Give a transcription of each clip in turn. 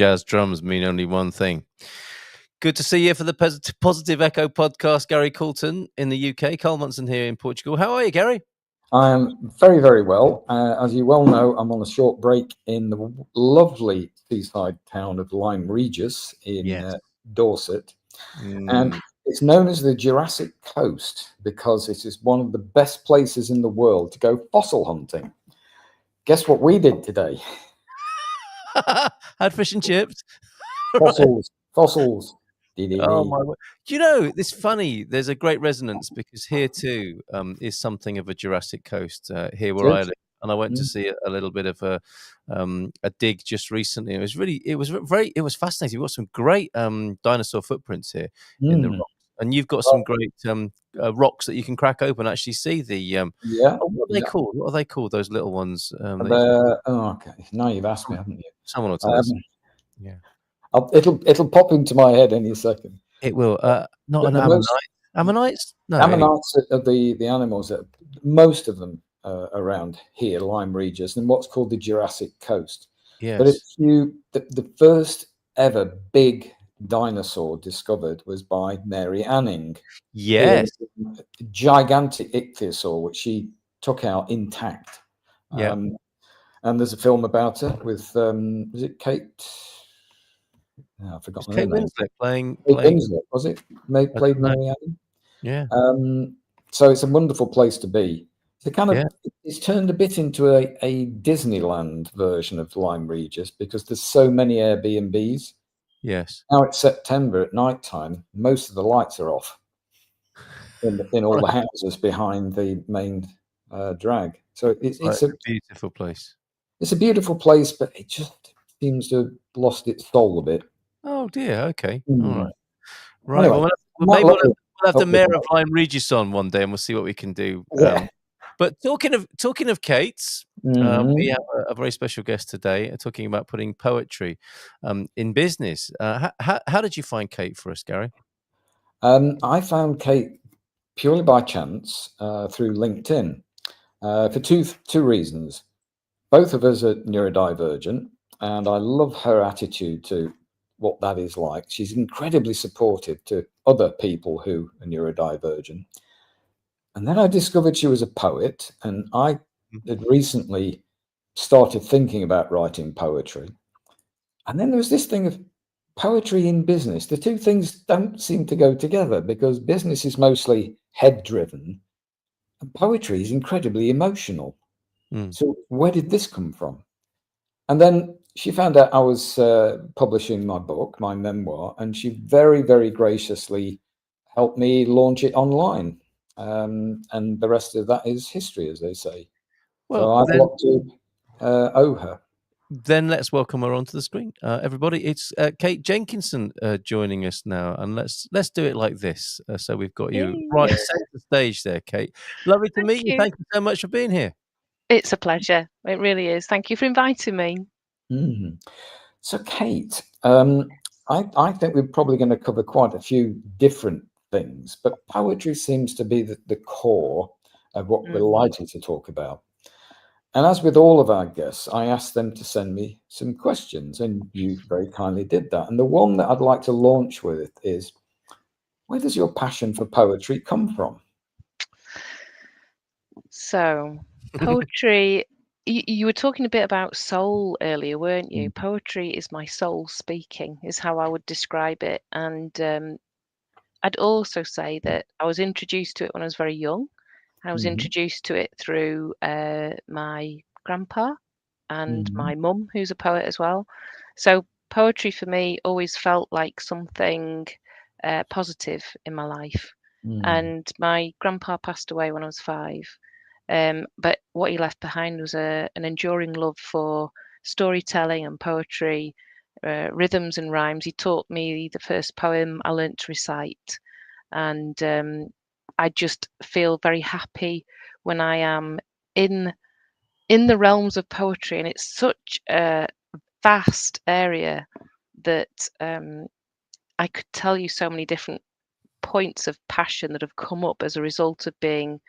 jazz drums mean only one thing. Good to see you for the Positive Echo podcast, Gary Coulton in the UK, Carl Munson here in Portugal. How are you, Gary? I am very, very well. As you well know, I'm on a short break in the lovely seaside town of Lyme Regis in Dorset. And it's known as the Jurassic Coast because it is one of the best places in the world to go fossil hunting. Guess what we did today? Had fish and chips. Fossils. Oh my word. Do you know, it's funny, there's a great resonance because here too is something of a Jurassic Coast here where I live. And I went to see a little bit of a dig just recently. It was fascinating. We've got some great dinosaur footprints here in the rocks. And you've got some great rocks that you can crack open and actually see the what are they called? What are they called? Those little ones? Okay. Now you've asked me, haven't you? Someone will tell us. Yeah. It'll pop into my head any second. It will. Not an ammonite. Ammonites? No. Ammonites are the animals that most of them around here, Lyme Regis, and what's called the Jurassic Coast. Yes. But the first ever big dinosaur discovered was by Mary Anning. Yes. Gigantic ichthyosaur, which she took out intact. Yeah. And there's a film about her with was it Kate? I forgot her Kate name. Winslet playing. Kate Winslet, was it? Played Mary Anning? Yeah. So it's a wonderful place to be. It's turned a bit into a Disneyland version of Lyme Regis because there's so many Airbnbs. Yes. Now it's September at night time. Most of the lights are off in all the houses behind the main drag. So it's a beautiful place. It's a beautiful place, but it just seems to have lost its soul a bit. Oh dear. Okay. All right. Right. Anyway, maybe we'll have the mayor of Lyme Regis on one day, and we'll see what we can do. Yeah. But talking of Kate's, we have a very special guest today talking about putting poetry in business. How did you find Kate for us, Gary? I found Kate purely by chance through LinkedIn for two reasons. Both of us are neurodivergent, and I love her attitude to what that is like. She's incredibly supportive to other people who are neurodivergent. And then I discovered she was a poet, and I had recently started thinking about writing poetry. And then there was this thing of poetry in business. The two things don't seem to go together because business is mostly head-driven, and poetry is incredibly emotional. So where did this come from? And then she found out I was publishing my book, my memoir, and she very, very graciously helped me launch it online. And the rest of that is history, as they say. Well, so I've a lot to owe her. Then let's welcome her onto the screen. Everybody, it's Kate Jenkinson joining us now. And let's do it like this. So we've got you right center stage there, Kate. Lovely to meet you. Thank you so much for being here. It's a pleasure. It really is. Thank you for inviting me. So, Kate, I think we're probably going to cover quite a few different things, but poetry seems to be the core of what we're likely to talk about. And as with all of our guests, I asked them to send me some questions, and you very kindly did that. And the one that I'd like to launch with is, where does your passion for poetry come from? So, poetry, you were talking a bit about soul earlier, weren't you? Poetry is my soul speaking, is how I would describe it. And I'd also say that I was introduced to it when I was very young. I was introduced to it through my grandpa and my mum, who's a poet as well. So poetry for me always felt like something positive in my life. And my grandpa passed away when I was 5. But what he left behind was an enduring love for storytelling and poetry, rhythms and rhymes. He taught me the first poem I learnt to recite. And I just feel very happy when I am in the realms of poetry, and it's such a vast area that I could tell you so many different points of passion that have come up as a result of being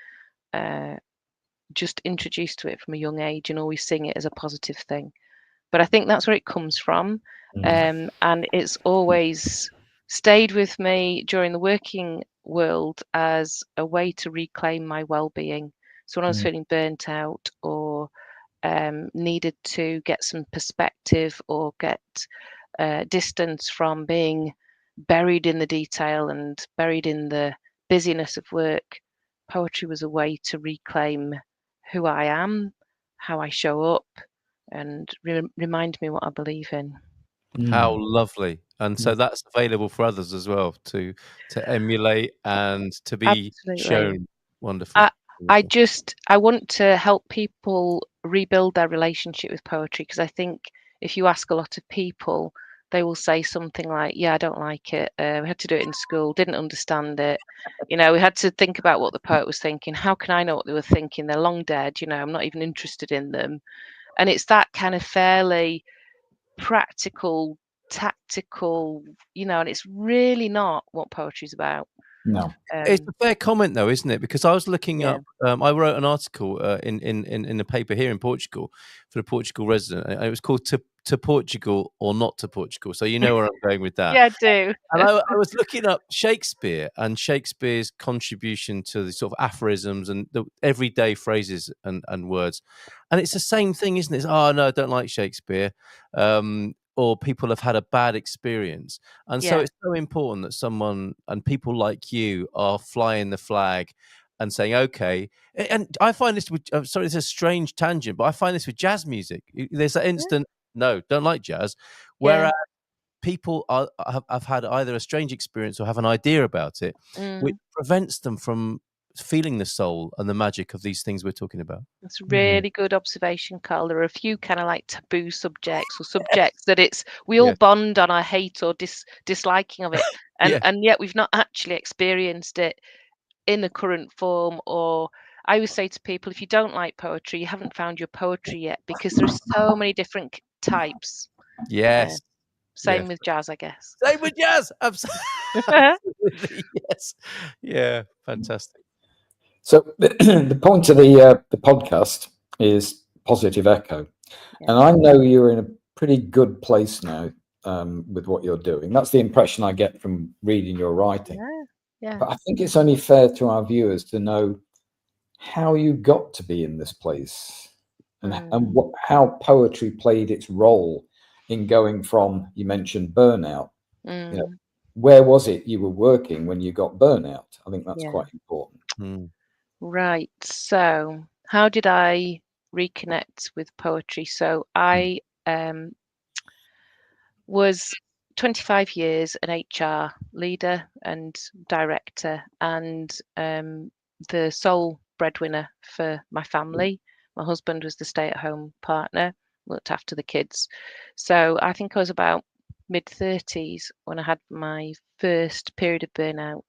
just introduced to it from a young age and always seeing it as a positive thing. but I think that's where it comes from. And it's always stayed with me during the working world as a way to reclaim my well-being. So when I was feeling burnt out or needed to get some perspective or get distance from being buried in the detail and buried in the busyness of work, poetry was a way to reclaim who I am, how I show up, and remind me what I believe in. How lovely. And so that's available for others as well to emulate and to be shown. Wonderful. I want to help people rebuild their relationship with poetry, because I think if you ask a lot of people, they will say something like, yeah, I don't like it. We had to do it in school, didn't understand it. We had to think about what the poet was thinking. How can I know what they were thinking? They're long dead. I'm not even interested in them. And it's that kind of fairly practical, tactical, and it's really not what poetry's about. No. It's a fair comment, though, isn't it? Because I was looking up. I wrote an article in a paper here in Portugal for the Portugal Resident, and it was called "To Portugal or Not to Portugal." So you know where I'm going with that. Yeah, I do. And I was looking up Shakespeare and Shakespeare's contribution to the sort of aphorisms and the everyday phrases and words, and it's the same thing, isn't it? Oh no, I don't like Shakespeare. Or people have had a bad experience. And so it's so important that someone and people like you are flying the flag and saying, okay. And I find this with, sorry, it's a strange tangent, but I find this with jazz music. There's that instant, no, don't like jazz. Whereas people have had either a strange experience or have an idea about it, which prevents them from feeling the soul and the magic of these things we're talking about. That's a really good observation, Carl. There are a few kind of like taboo subjects or subjects that we all bond on our hate or disliking of it, and yet we've not actually experienced it in the current form. Or I always say to people, if you don't like poetry, you haven't found your poetry yet, because there's so many different types. Yes. Same with jazz, I guess. Same with jazz. Absolutely. Yes. Yeah. Fantastic. So the point of the podcast is positive echo, and I know you're in a pretty good place now with what you're doing. That's the impression I get from reading your writing. Yeah. But I think it's only fair to our viewers to know how you got to be in this place, and how poetry played its role in going from, you mentioned burnout. Where was it you were working when you got burnout? I think that's quite important. Right. So how did I reconnect with poetry? So I was 25 years an HR leader and director, and the sole breadwinner for my family. My husband was the stay-at-home partner, looked after the kids. So I think I was about mid-30s when I had my first period of burnout.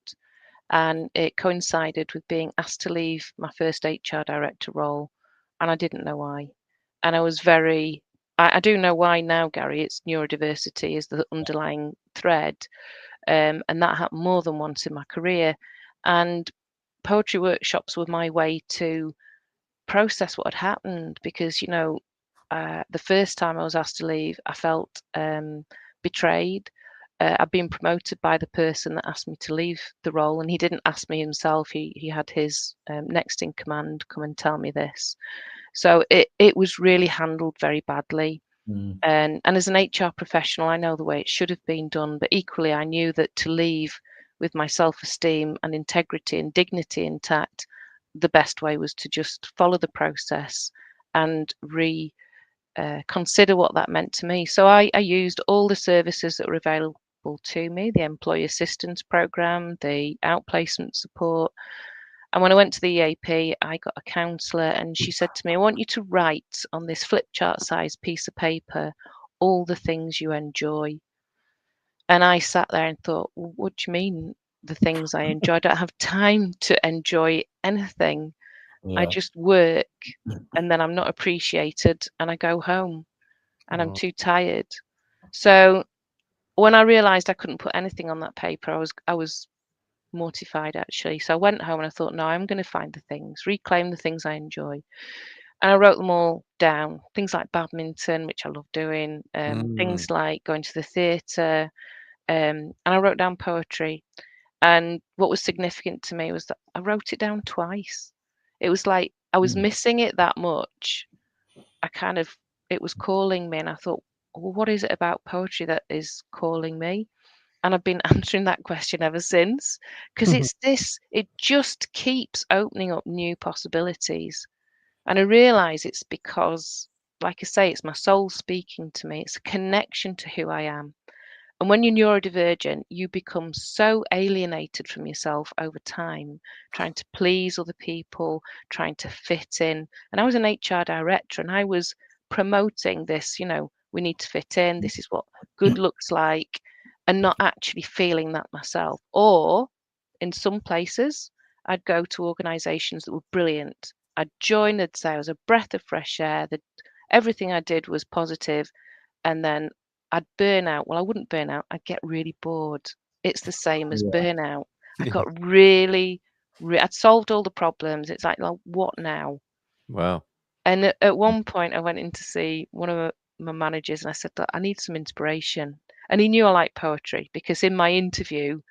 And it coincided with being asked to leave my first HR director role, and I didn't know why. And I was I do know why now, Gary. It's neurodiversity is the underlying thread, and that happened more than once in my career. And poetry workshops were my way to process what had happened, because the first time I was asked to leave, I felt betrayed. I'd been promoted by the person that asked me to leave the role, and he didn't ask me himself. He had his next in command come and tell me this. So it was really handled very badly. And as an HR professional, I know the way it should have been done, but equally I knew that to leave with my self-esteem and integrity and dignity intact, the best way was to just follow the process and consider what that meant to me. So I used all the services that were available to me, the employee assistance program, the outplacement support. And when I went to the EAP, I got a counsellor, and she said to me, I want you to write on this flip chart size piece of paper all the things you enjoy. And I sat there and thought, well, what do you mean the things I enjoy? I don't have time to enjoy anything. I just work, and then I'm not appreciated, and I go home and I'm too tired. So when I realized I couldn't put anything on that paper, I was mortified, actually. So I went home and I thought, no, I'm going to find the things, reclaim the things I enjoy. And I wrote them all down. Things like badminton, which I love doing, things like going to the theatre, and I wrote down poetry. And what was significant to me was that I wrote it down twice. It was like I was missing it that much. It was calling me, and I thought, well, what is it about poetry that is calling me? And I've been answering that question ever since, because it just keeps opening up new possibilities. And I realize it's because, like I say, it's my soul speaking to me. It's a connection to who I am. And when you're neurodivergent, you become so alienated from yourself over time, trying to please other people, trying to fit in. And I was an HR director, and I was promoting this, we need to fit in. This is what good looks like, and not actually feeling that myself. Or in some places, I'd go to organizations that were brilliant. I'd join, they'd say I was a breath of fresh air, that everything I did was positive, and then I'd burn out. Well, I wouldn't burn out. I'd get really bored. It's the same as burnout. I got I'd solved all the problems. It's like, what now? Wow. And at one point, I went in to see one of my managers, and I said, look, I need some inspiration. And he knew I liked poetry, because in my interview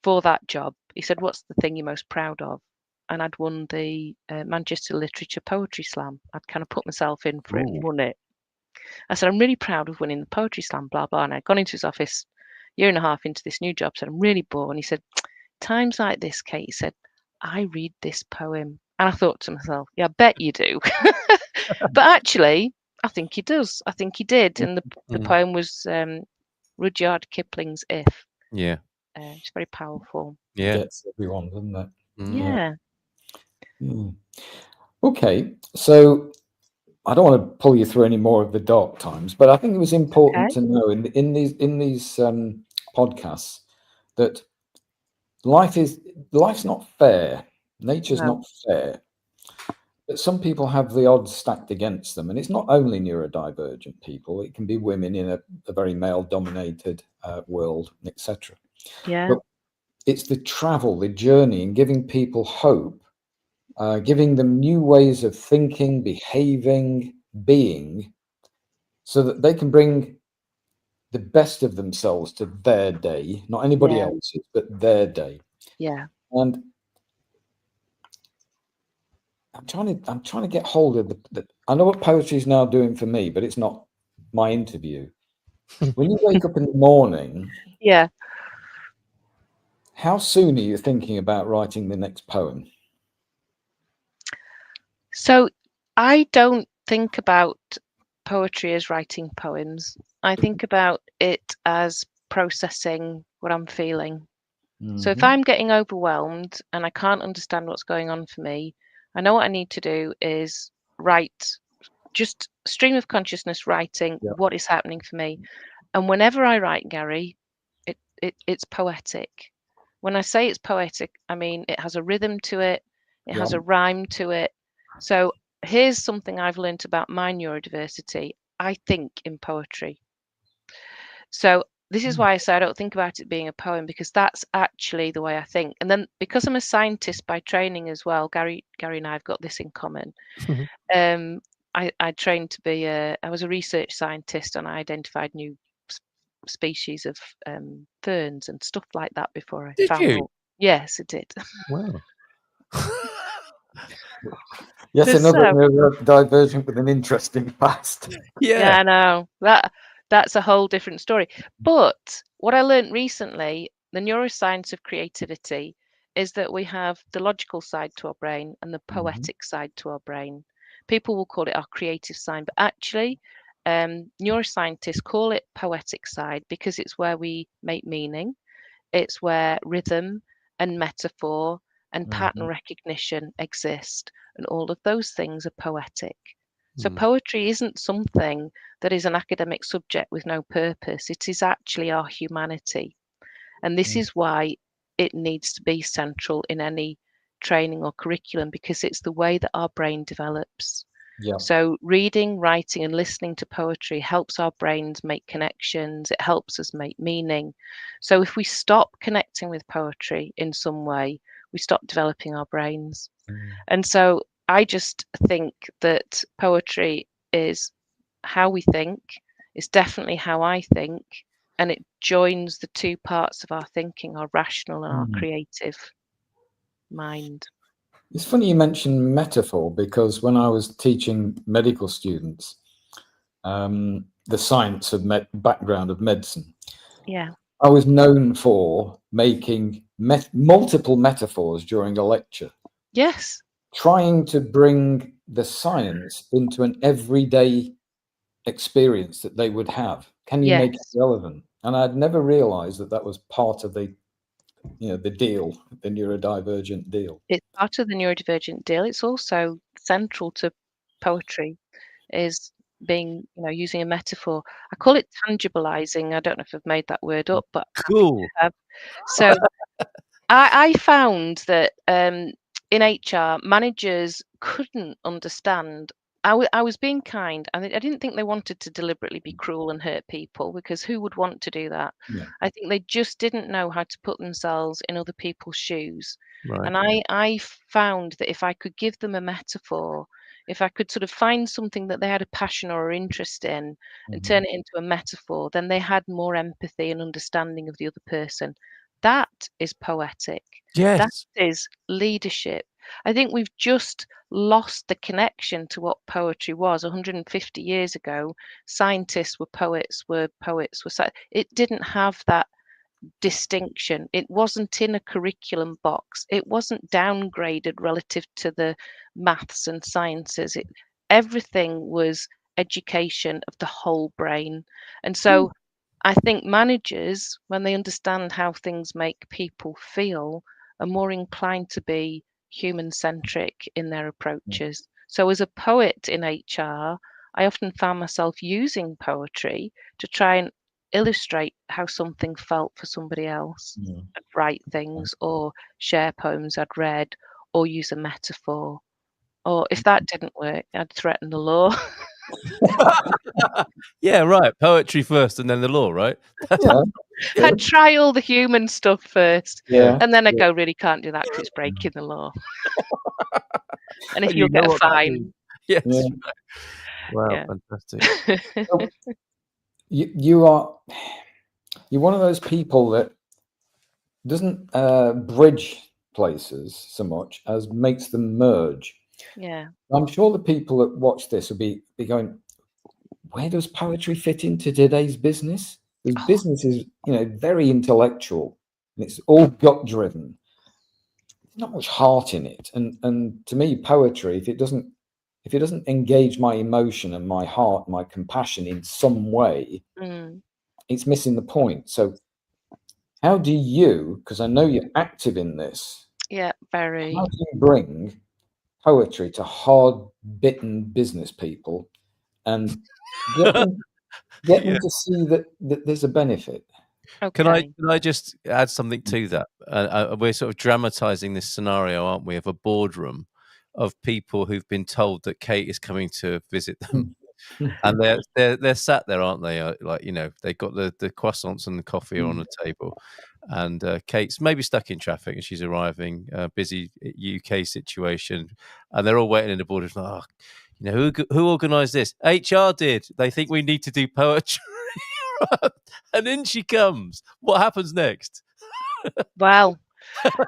for that job, he said, what's the thing you're most proud of? And I'd won the Manchester Literature Poetry Slam. I'd kind of put myself in for it and won it. I said, I'm really proud of winning the Poetry Slam, blah, blah. And I'd gone into his office 1.5 years into this new job, said, I'm really bored. And he said, times like this, Kate, he said, I read this poem. And I thought to myself, yeah, I bet you do. But actually, I think he does. I think he did. And the poem was Rudyard Kipling's If. Yeah. It's very powerful. Yeah. Gets everyone, doesn't it? Yeah. Okay, so I don't want to pull you through any more of the dark times, but I think it was important to know in these podcasts that life's not fair. Nature's not fair. But some people have the odds stacked against them, and it's not only neurodivergent people. It can be women in a very male-dominated world, etc. Yeah. But it's the travel, the journey, and giving people hope. Giving them new ways of thinking, behaving, being, so that they can bring the best of themselves to their day, not anybody else's, but their day. Yeah. And I'm trying to get hold of I know what poetry is now doing for me, but it's not my interview. When you wake up in the morning, how soon are you thinking about writing the next poem? So I don't think about poetry as writing poems. I think about it as processing what I'm feeling. So if I'm getting overwhelmed and I can't understand what's going on for me, I know what I need to do is write, just stream of consciousness writing what is happening for me. And whenever I write, Gary, it's poetic. When I say it's poetic, I mean it has a rhythm to it, it has a rhyme to it. So here's something I've learned about my neurodiversity. I think in poetry. So this is why I say I don't think about it being a poem, because that's actually the way I think. And then because I'm a scientist by training as well, Gary and I have got this in common. I trained to be I was a research scientist, and I identified new species of ferns and stuff like that before I found you? Yes, I did. Wow. Yes, another divergent with an interesting past. Yeah, I know. That's a whole different story. But what I learned recently, the neuroscience of creativity, is that we have the logical side to our brain and the poetic side to our brain. People will call it our creative side, but actually, neuroscientists call it poetic side because it's where we make meaning. It's where rhythm and metaphor and pattern recognition exist, and all of those things are poetic. So poetry isn't something that is an academic subject with no purpose. It is actually our humanity. And this is why it needs to be central in any training or curriculum, because it's the way that our brain develops. So reading, writing, and listening to poetry helps our brains make connections. It helps us make meaning. So if we stop connecting with poetry in some way, we stop developing our brains. And so I just think that poetry is how we think. It's definitely how I think, and it joins the two parts of our thinking, our rational and our creative mind. It's funny you mentioned metaphor, because when I was teaching medical students the science of background of medicine, Yeah. I was known for making multiple metaphors during a lecture. Yes. Trying to bring the science into an everyday experience that they would have. Can you make it Yes. relevant? And I'd never realized that that was part of the, the deal, the neurodivergent deal. It's part of the neurodivergent deal. It's also central to poetry, is being, using a metaphor. I call it tangibilizing. I don't know if I've made that word up, but I'm happy Cool. to have. So I found that in HR, managers couldn't understand. I was being kind, and I didn't think they wanted to deliberately be cruel and hurt people, because who would want to do that? Yeah. I think they just didn't know how to put themselves in other people's shoes. Right. And I found that if I could give them a metaphor, if I could sort of find something that they had a passion or interest in and turn it into a metaphor, then they had more empathy and understanding of the other person. That is poetic. That Yes. is leadership. I think we've just lost the connection to what poetry was 150 years ago. Scientists were poets, it didn't have that distinction. It wasn't in a curriculum box. It wasn't downgraded relative to the maths and sciences. Everything was education of the whole brain. And so I think managers, when they understand how things make people feel, are more inclined to be human centric in their approaches. So, as a poet in HR, I often found myself using poetry to try and illustrate how something felt for somebody else. I'd write things or share poems I'd read or use a metaphor. Or if that didn't work, I'd threaten the law. Yeah, right. Poetry first and then the law, right? Yeah. I'd try all the human stuff first. Yeah. And then I go, really can't do that because it's breaking the law. And if And you'll get a what that fine. means. Yes. Yeah. Wow, Yeah. fantastic. So you're one of those people that doesn't bridge places so much as makes them merge. Yeah. I'm sure the people that watch this will be going, where does poetry fit into today's business? Because business is, very intellectual, and it's all gut driven. Not much heart in it. And to me, poetry, if it doesn't engage my emotion and my heart, my compassion in some way, it's missing the point. So how do you, because I know you're active in this, Yeah, very. how do you bring poetry to hard-bitten business people and get them to see that there's a benefit? Okay. Can I just add something to that? We're sort of dramatizing this scenario, aren't we, of a boardroom of people who've been told that Kate is coming to visit them, and they're sat there, aren't they? Like, they've got the croissants and the coffee are on the table, and Kate's maybe stuck in traffic and she's arriving, busy UK situation, and they're all waiting in the boardroom. Oh, who organised this? HR did. They think we need to do poetry. And in she comes. What happens next? Well,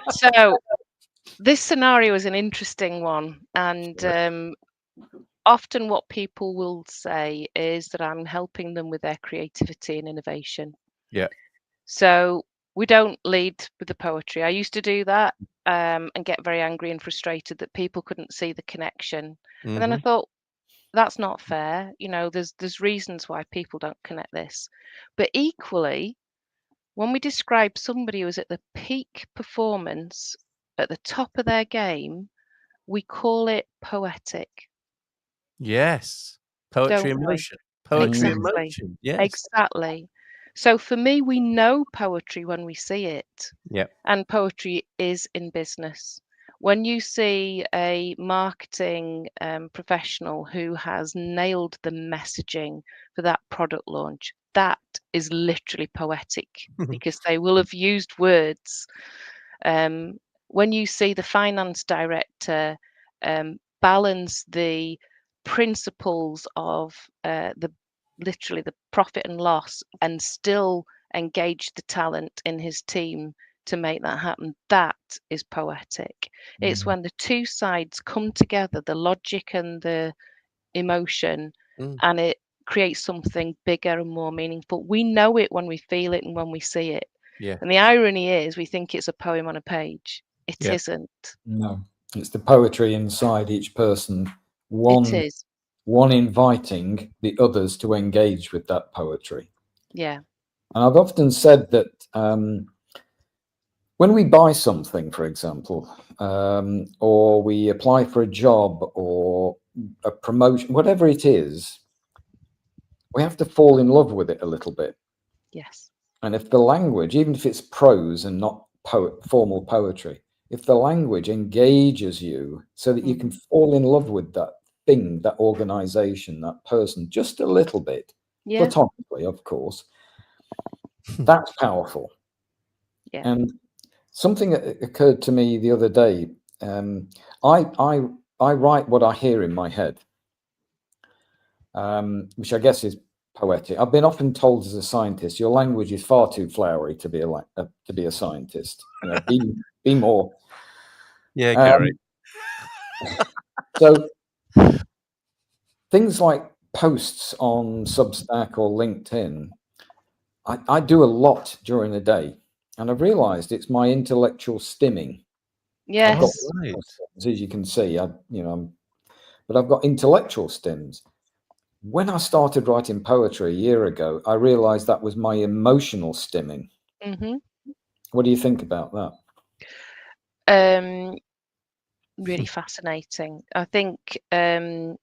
so this scenario is an interesting one. And often what people will say is that I'm helping them with their creativity and innovation. Yeah. So we don't lead with the poetry. I used to do that and get very angry and frustrated that people couldn't see the connection. And then I thought, that's not fair. There's reasons why people don't connect this. But equally, when we describe somebody who is at the peak performance, at the top of their game, we call it poetic. Yes. Poetry Don't we? emotion. Poetry Exactly. emotion. Yes. Exactly. So for me, we know poetry when we see it. Yeah. And poetry is in business. When you see a marketing professional who has nailed the messaging for that product launch, that is literally poetic because they will have used words. When you see the finance director balance the principles of literally the profit and loss and still engage the talent in his team to make that happen. That is poetic. It's when the two sides come together, the logic and the emotion, and it creates something bigger and more meaningful. We know it when we feel it and when we see it. Yeah. And the irony is we think it's a poem on a page. It isn't. No, it's the poetry inside each person. It is. One inviting the others to engage with that poetry. Yeah. And I've often said that when we buy something, for example, or we apply for a job or a promotion, whatever it is, we have to fall in love with it a little bit. Yes. And if the language, even if it's prose and not formal poetry, if the language engages you so that you can fall in love with that thing, that organization, that person, just a little bit, platonically, of course, that's powerful. Yeah. And something that occurred to me the other day, I write what I hear in my head, which I guess is poetic. I've been often told as a scientist, your language is far too flowery to be a scientist. You know, be more. Yeah, Gary. So things like posts on Substack or LinkedIn, I do a lot during the day, and I've realised it's my intellectual stimming. Yes. As you can see, but I've got intellectual stims. When I started writing poetry a year ago, I realized that was my emotional stimming. What do you think about that? Really fascinating. I think for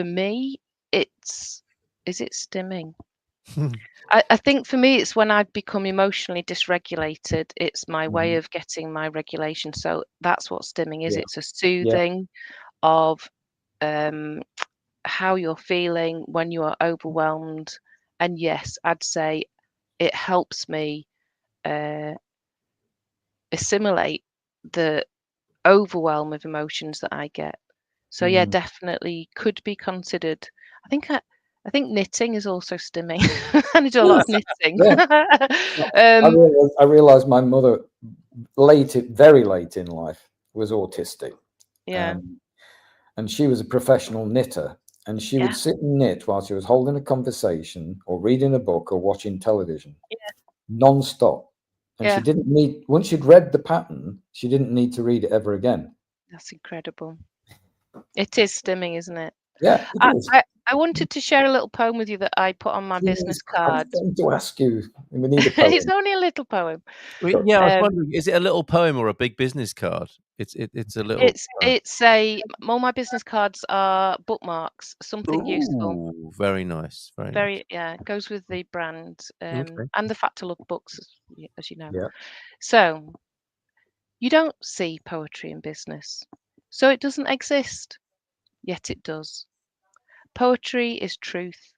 me, is it stimming? I think for me, it's when I become emotionally dysregulated. It's my way of getting my regulation. So that's what stimming is. It's a soothing of how you're feeling when you are overwhelmed. And yes, I'd say it helps me assimilate the overwhelm of emotions that I get. So yeah, definitely could be considered. I think knitting is also stimming. I do a lot of knitting. I realized my mother, very late in life, was autistic. Yeah. And she was a professional knitter, and she would sit and knit while she was holding a conversation or reading a book or watching television, non-stop. And she didn't need, once she'd read the pattern, she didn't need to read it ever again. That's incredible. It is stimming, isn't it? Yeah, it is. I wanted to share a little poem with you that I put on my business card. I was going to ask you, we need a poem. It's only a little poem. Yeah, I was wondering, is it a little poem or a big business card? It's a little. All my business cards are bookmarks, something useful. Very nice. Very nice. It goes with the brand and the fact to love books, as you know. Yeah. So you don't see poetry in business, so it doesn't exist, yet it does. Poetry is truth.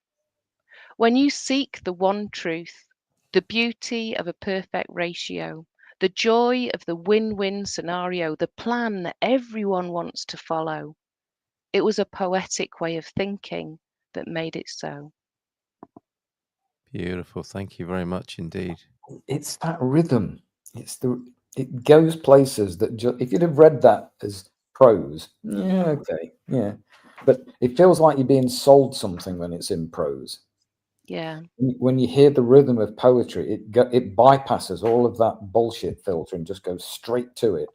When you seek the one truth, the beauty of a perfect ratio, the joy of the win-win scenario, the plan that everyone wants to follow, it was a poetic way of thinking that made it so. Beautiful. Thank you very much indeed. It's that rhythm. It goes places that if you'd have read that as prose, but it feels like you're being sold something when it's in prose. Yeah. When you hear the rhythm of poetry, it bypasses all of that bullshit filter and just goes straight to it.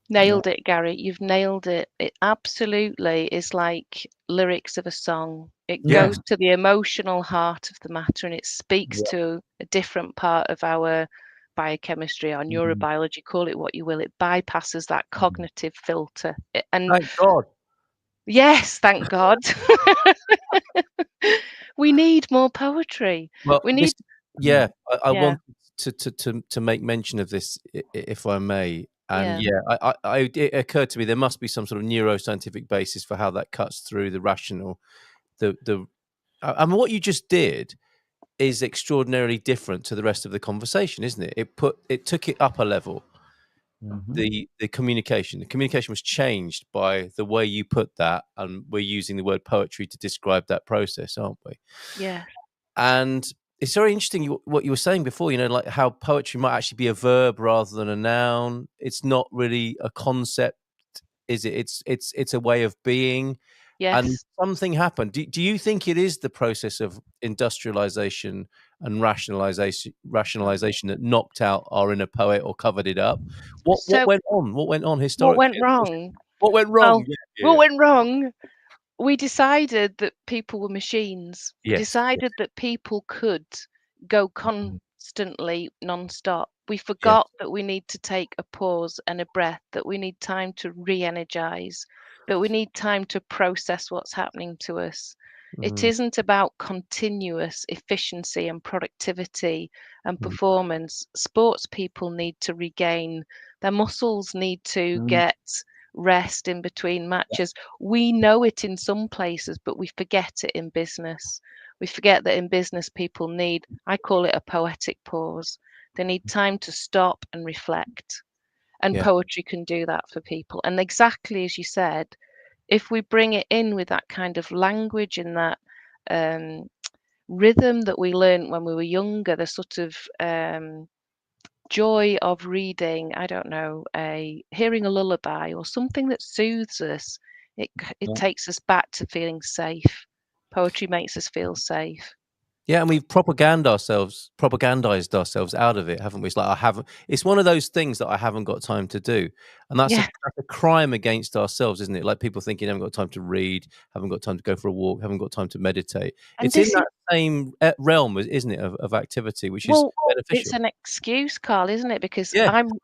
Nailed it, Gary. You've nailed it. It absolutely is like lyrics of a song. It goes to the emotional heart of the matter, and it speaks to a different part of our biochemistry, our neurobiology, call it what you will. It bypasses that cognitive filter. And thank God. Yes, thank God. We need more poetry. Well, we need. I want to make mention of this, if I may. And it occurred to me there must be some sort of neuroscientific basis for how that cuts through the rational. I mean, what you just did is extraordinarily different to the rest of the conversation, isn't it? It took it up a level. the communication. The communication was changed by the way you put that, and we're using the word poetry to describe that process, aren't we? Yeah. And it's very interesting what you were saying before, like how poetry might actually be a verb rather than a noun. It's not really a concept, is it? It's a way of being. And Yes. something happened. Do you think it is the process of industrialization and rationalization that knocked out our inner poet or covered it up? What So went on? What went on what historically? went wrong? What went wrong? Well, what went wrong? We decided that people were machines. We Yes. decided that people could go constantly non-stop. We Yes. forgot that we need to take a pause and a breath, that we need time to re-energize, that we need time to process what's happening to us. It isn't about continuous efficiency and productivity and performance. Sports people need to regain, their muscles need to get rest in between matches. We know it in some places, but we forget it in business. We forget that in business, people need, I call it a poetic pause. They need time to stop and reflect. And Yeah. poetry can do that for people. And exactly as you said, if we bring it in with that kind of language and that rhythm that we learned when we were younger, the sort of joy of reading, I don't know, hearing a lullaby or something that soothes us, it takes us back to feeling safe. Poetry makes us feel safe. Yeah, and we've propagandized ourselves out of it, haven't we? It's like it's one of those things that I haven't got time to do. And that's a crime against ourselves, isn't it? Like people thinking, haven't got time to read, haven't got time to go for a walk, haven't got time to meditate. And it's in that same realm, isn't it, of activity, which is beneficial. It's an excuse, Carl, isn't it? Because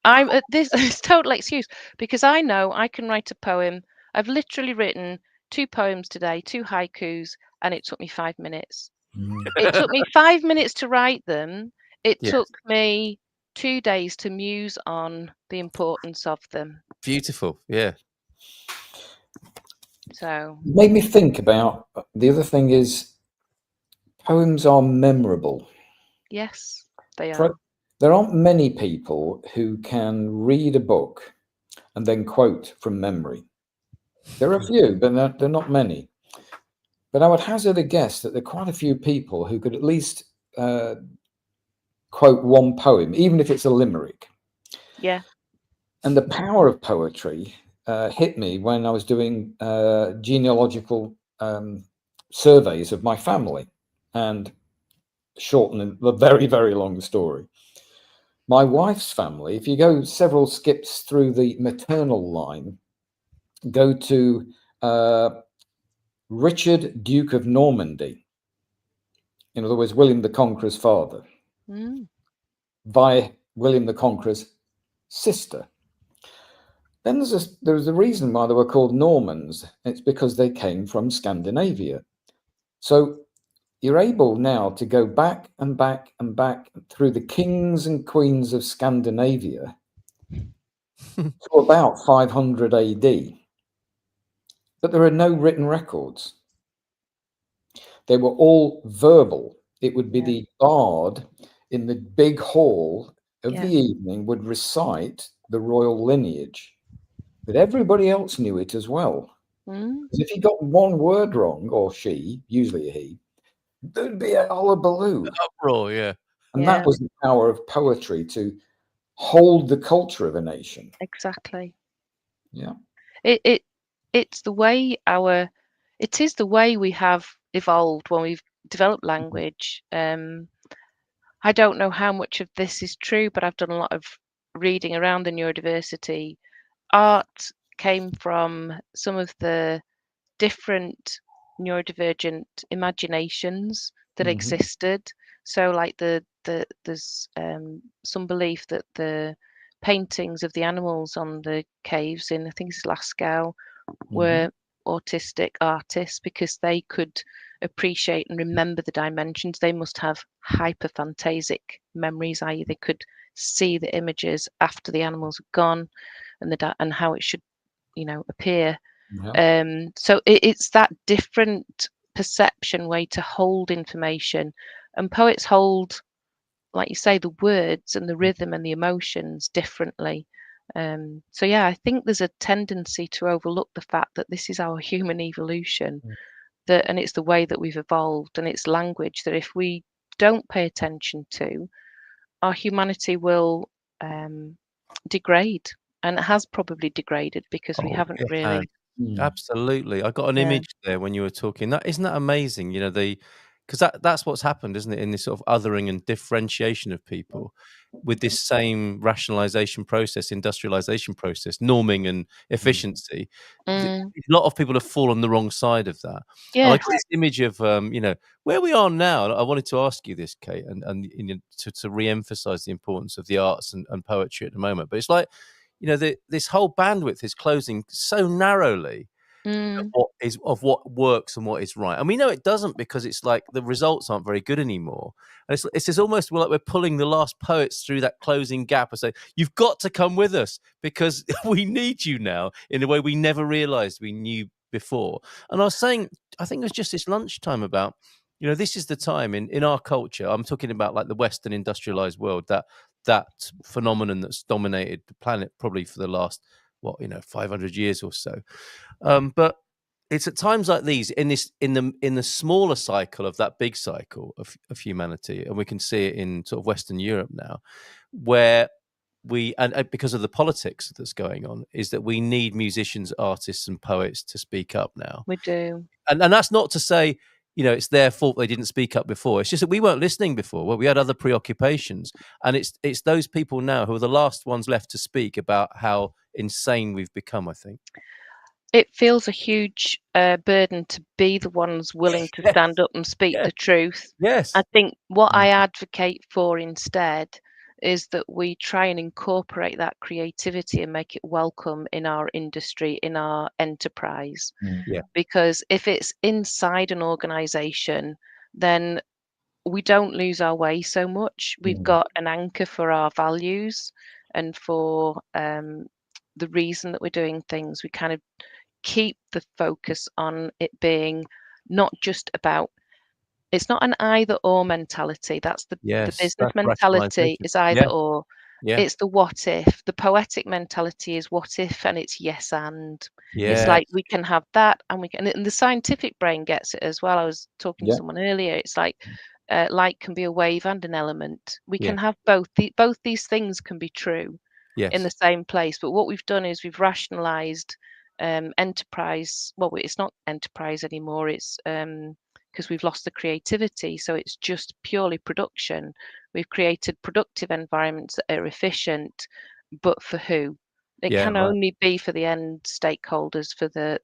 I'm at this, it's total excuse, because I know I can write a poem. I've literally written 2 poems today, 2 haikus, and it took me 5 minutes. It took me 5 minutes to write them. It took me 2 days to muse on the importance of them. Beautiful, yeah. So it made me think about the other thing is poems are memorable. Yes, they are. There aren't many people who can read a book and then quote from memory. There are a few, but they're not many. But I would hazard a guess that there are quite a few people who could at least quote one poem, even if it's a limerick. Yeah. And the power of poetry hit me when I was doing genealogical surveys of my family. And shorten the very, very long story. My wife's family, if you go several skips through the maternal line, go to Richard, Duke of Normandy. In other words, William the Conqueror's father, by William the Conqueror's sister. Then there's a reason why they were called Normans. It's because they came from Scandinavia. So you're able now to go back and back and back through the kings and queens of Scandinavia to about 500 AD. But there are no written records. They were all verbal. It would be the bard in the big hall of the evening would recite the royal lineage. But everybody else knew it as well. If he got one word wrong, or she, usually a he, there'd be a hullabaloo. Uproar, yeah. And that was the power of poetry, to hold the culture of a nation. Exactly. Yeah. It's the way it is the way we have evolved when we've developed language. I don't know how much of this is true, but I've done a lot of reading around the neurodiversity. Art came from some of the different neurodivergent imaginations that existed. So like there's some belief that the paintings of the animals on the caves in, I think it's Lascaux, were autistic artists because they could appreciate and remember the dimensions. They must have hyperphantasic memories, i.e. they could see the images after the animals are gone and how it should, appear. So it's that different perception way to hold information, and poets hold, like you say, the words and the rhythm and the emotions differently. So yeah, I think there's a tendency to overlook the fact that this is our human evolution, and it's the way that we've evolved, and it's language that if we don't pay attention to, our humanity will degrade, and it has probably degraded because we haven't It has. really. Absolutely. I got an Yeah. image there when you were talking. That isn't that amazing? You know, because that's what's happened, isn't it, in this sort of othering and differentiation of people with this same rationalization process, industrialization process, norming and efficiency. A lot of people have fallen the wrong side of that. And I Yes. got this image of where we are now. And I wanted to ask you this, Kate, and you know, to re-emphasize the importance of the arts and poetry at the moment. But it's like, you know, this whole bandwidth is closing so narrowly of what works and what is right, and we know it doesn't because it's like the results aren't very good anymore. And it's almost like we're pulling the last poets through that closing gap and say, "You've got to come with us because we need you now in a way we never realised we knew before." And I was saying, I think it was just this lunchtime about, you know, this is the time in our culture. I'm talking about like the Western industrialized world, that phenomenon that's dominated the planet probably for the last 500 years or so. But it's at times like these in the smaller cycle of that big cycle of humanity, and we can see it in sort of Western Europe now, where we and because of the politics that's going on, is that we need musicians, artists, and poets to speak up now. We do. And that's not to say, you know, it's their fault they didn't speak up before. It's just that we weren't listening before. Well, we had other preoccupations, and it's those people now who are the last ones left to speak about how insane we've become, I think. It feels a huge burden to be the ones willing to stand up and speak the truth. Yes. I think what I advocate for instead is that we try and incorporate that creativity and make it welcome in our industry, in our enterprise. Yeah. Because if it's inside an organization, then we don't lose our way so much. We've got an anchor for our values and for the reason that we're doing things. We kind of keep the focus on it being not just about, it's not an either or mentality. That's the business that's mentality rationalization. is either or. Yeah. It's the what if. The poetic mentality is what if, and it's yes and. It's Yeah. like we can have that, and we can. And the scientific brain gets it as well. I was talking to someone earlier. It's like light can be a wave and an element. We can have both. Both these things can be true in the same place. But what we've done is we've rationalized enterprise. Well, it's not enterprise anymore. It's because we've lost the creativity. So it's just purely production. We've created productive environments that are efficient, but for who? It can only be for the end stakeholders, for the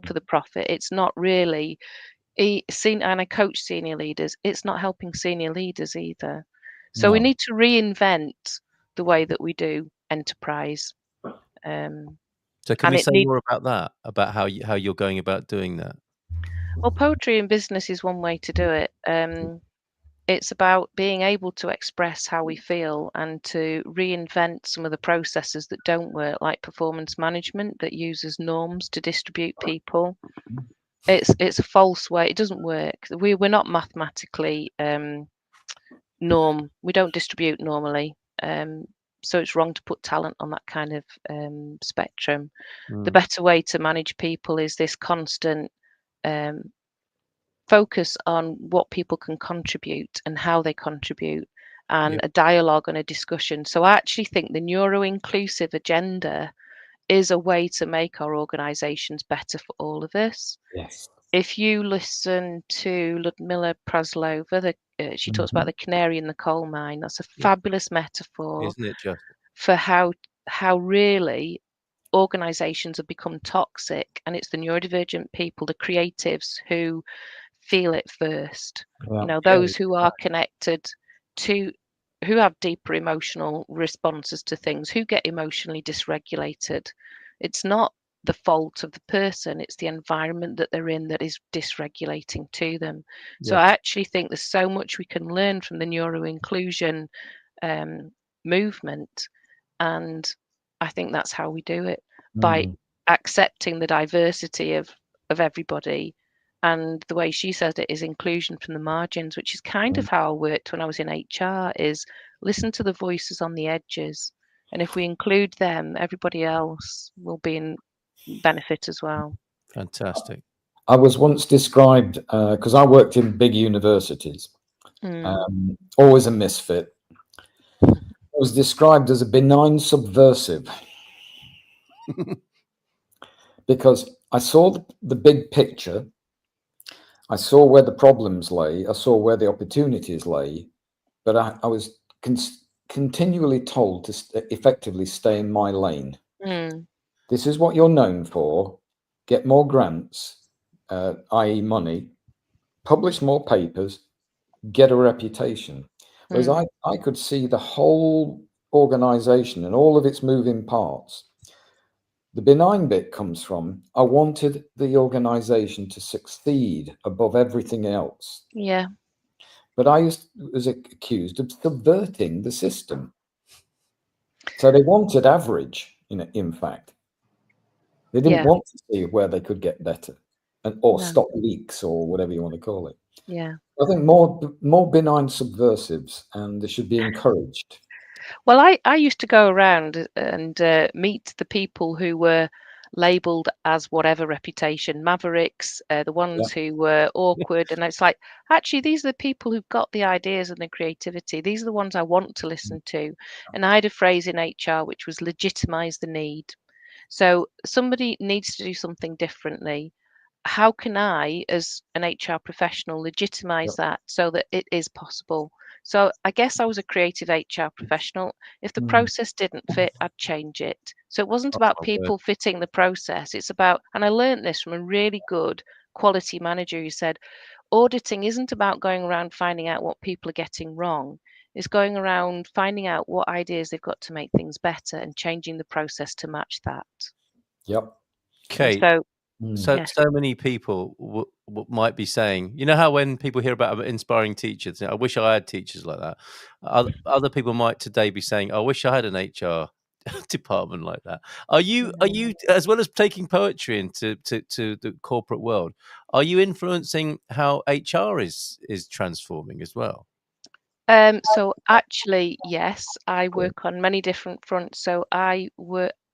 for the profit. It's not really and I coach senior leaders. It's not helping senior leaders either. So we need to reinvent the way that we do enterprise. So can we say more about that? About how you're going about doing that? Well, poetry in business is one way to do it. It's about being able to express how we feel and to reinvent some of the processes that don't work, like performance management that uses norms to distribute people. It's a false way. It doesn't work. We're not mathematically norm. We don't distribute normally. So it's wrong to put talent on that kind of spectrum. The better way to manage people is this constant focus on what people can contribute and how they contribute, and a dialogue and a discussion. So I actually think the neuro-inclusive agenda is a way to make our organizations better for all of us. Yes. If you listen to Ludmila Praslova, she talks about the canary in the coal mine. That's a fabulous metaphor, isn't it, just for how really organizations have become toxic, and it's the neurodivergent people, the creatives, who feel it first. Those who are connected to, who have deeper emotional responses to things, who get emotionally dysregulated. It's not the fault of the person, it's the environment that they're in that is dysregulating to them. So I actually think there's so much we can learn from the neuro-inclusion movement, and I think that's how we do it, by accepting the diversity of everybody. And the way she says it is inclusion from the margins, which is kind of how I worked when I was in HR, is listen to the voices on the edges And if we include them, everybody else will be in benefit as well. Fantastic. I was once described, because I worked in big universities, always a misfit. I was described as a benign subversive because I saw the big picture. I saw where the problems lay. I saw where the opportunities lay, but I was continually told to effectively stay in my lane. This is what you're known for. Get more grants, i.e. money, publish more papers, get a reputation. Whereas I could see the whole organization and all of its moving parts. The benign bit comes from, I wanted the organization to succeed above everything else. Yeah. But I was accused of subverting the system. So they wanted average, in fact. They didn't want to see where they could get better or stop leaks or whatever you want to call it. Yeah. I think more benign subversives, and they should be encouraged. Well, I used to go around and meet the people who were labelled as whatever reputation, mavericks, the ones who were awkward. And it's like, actually, these are the people who've got the ideas and the creativity. These are the ones I want to listen to. And I had a phrase in HR which was legitimise the need. So somebody needs to do something differently. How can I, as an HR professional, legitimise that so that it is possible? So I guess I was a creative HR professional. If the process didn't fit, I'd change it. So it wasn't about people fitting the process. It's about, and I learned this from a really good quality manager who said, auditing isn't about going around finding out what people are getting wrong. It's going around finding out what ideas they've got to make things better and changing the process to match that. Yep. Okay. So many people might be saying, you know how when people hear about inspiring teachers, I wish I had teachers like that. Other people might today be saying, I wish I had an HR department like that. Are you, as well as taking poetry into to the corporate world, are you influencing how HR is transforming as well? So actually, yes, I work on many different fronts. So I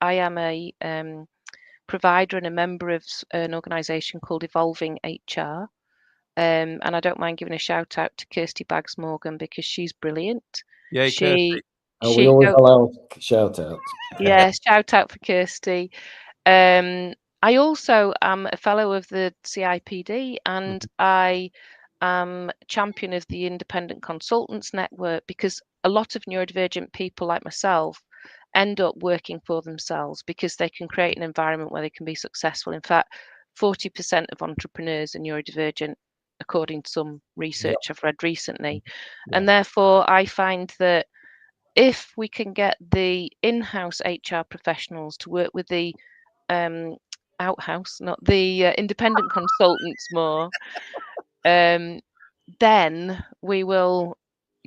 am a provider and a member of an organisation called Evolving HR. And I don't mind giving a shout out to Kirsty Baggs Morgan because she's brilliant. Yeah, she we always allow shout outs. Yeah, shout out for Kirsty. I also am a fellow of the CIPD, and I am champion of the Independent Consultants Network, because a lot of neurodivergent people like myself end up working for themselves because they can create an environment where they can be successful. In fact, 40% of entrepreneurs are neurodivergent, according to some research I've read recently. And therefore, I find that if we can get the in-house HR professionals to work with the outhouse, not the independent consultants more, then we will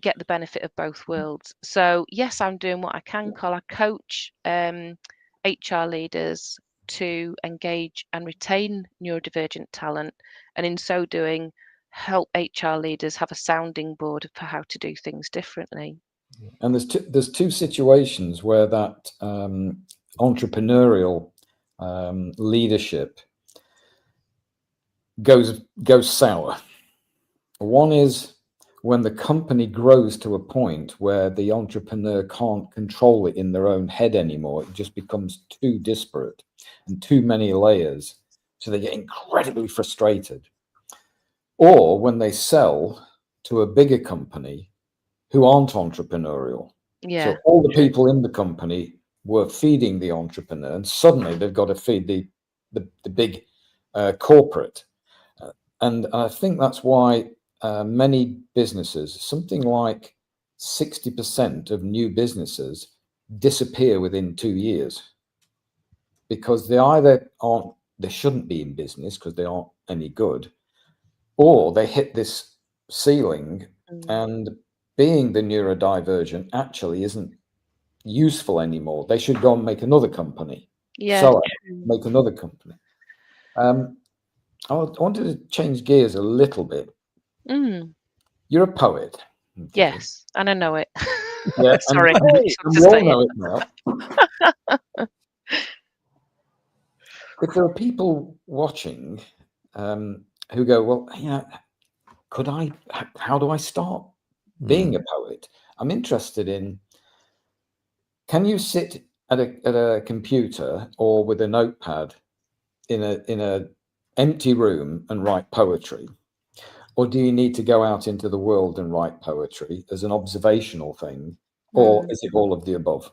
get the benefit of both worlds. So yes, I'm doing what I can, Carl. I coach HR leaders to engage and retain neurodivergent talent, and in so doing, help HR leaders have a sounding board for how to do things differently. And there's two situations where that entrepreneurial leadership goes sour. One is when the company grows to a point where the entrepreneur can't control it in their own head anymore. It just becomes too disparate and too many layers, so they get incredibly frustrated. Or when they sell to a bigger company who aren't entrepreneurial. So all the people in the company were feeding the entrepreneur, and suddenly they've got to feed the big corporate. And I think that's why many businesses, something like 60% of new businesses disappear within 2 years, because they either they shouldn't be in business because they aren't any good, or they hit this ceiling and being the neurodivergent actually isn't useful anymore. They should go and make another company. Make another company. I wanted to change gears a little bit. You're a poet. Yes, and I know it. Yeah, Sorry, and just we to all say it. know it now. If there are people watching who go, well, how do I start being a poet? I'm interested in, can you sit at a computer or with a notepad in a empty room and write poetry? Or do you need to go out into the world and write poetry as an observational thing? Or is it all of the above?